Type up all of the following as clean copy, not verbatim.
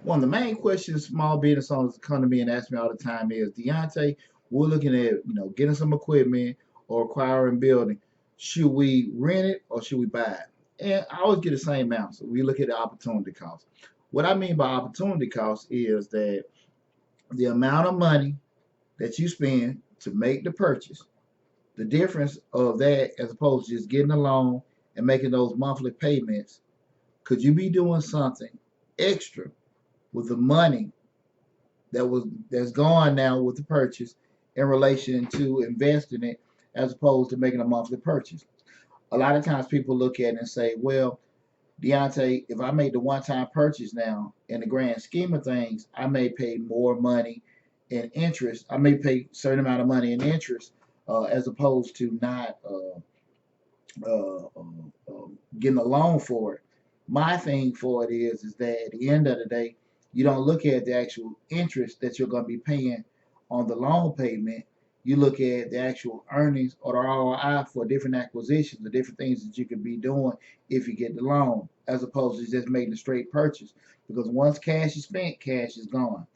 One of the main questions small business owners come to me and ask me all the time is, Deonte, we're looking at getting some equipment or acquiring building. Should we rent it or should we buy it? And I always get the same answer. We look at the opportunity cost. What I mean by opportunity cost is that the amount of money that you spend to make the purchase, the difference of that as opposed to just getting a loan and making those monthly payments, could you be doing something extra with the money that's gone now with the purchase in relation to investing it as opposed to making a monthly purchase? A lot of times people look at it and say, well, Deontay, if I make the one time purchase now, in the grand scheme of things, I may pay more money in interest. I may pay a certain amount of money in interest as opposed to not getting a loan for it. My thing for it is that at the end of the day, you don't look at the actual interest that you're going to be paying on the loan payment. You look at the actual earnings or the ROI for different acquisitions, the different things that you could be doing if you get the loan, as opposed to just making a straight purchase. Because once cash is spent, cash is gone.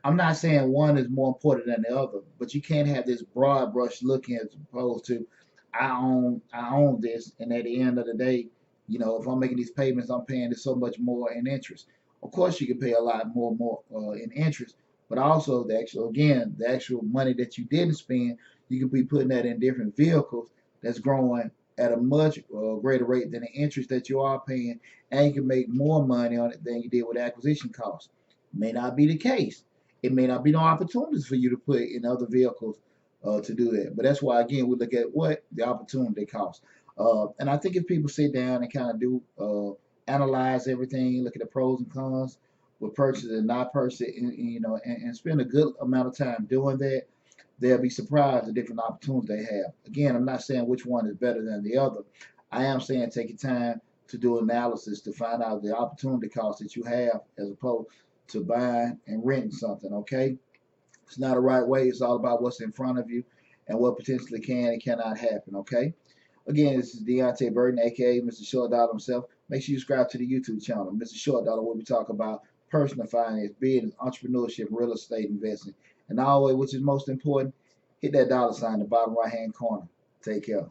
I'm not saying one is more important than the other, but you can't have this broad brush looking as opposed to I own this, and at the end of the day, if I'm making these payments, I'm paying this so much more in interest. Of course, you can pay a lot more in interest, but also the actual money that you didn't spend, you could be putting that in different vehicles that's growing at a much greater rate than the interest that you are paying, and you can make more money on it than you did with acquisition costs. May not be the case. It may not be no opportunities for you to put in other vehicles to do that. But that's why again we look at what the opportunity cost. And I think if people sit down and kind of do analyze everything, look at the pros and cons with purchasing and not purchasing, and spend a good amount of time doing that, they'll be surprised at the different opportunities they have. Again, I'm not saying which one is better than the other. I am saying take your time to do analysis to find out the opportunity cost that you have as opposed to buying and renting something. Okay, it's not a right way. It's all about what's in front of you and what potentially can and cannot happen. Okay. Again, this is Deonte Burden, aka Mr. Short Dollar himself. Make sure you subscribe to the YouTube channel, Mr. Short Dollar, where we talk about personal finance, business, entrepreneurship, real estate investing, and always, which is most important, hit that dollar sign in the bottom right hand corner. Take care.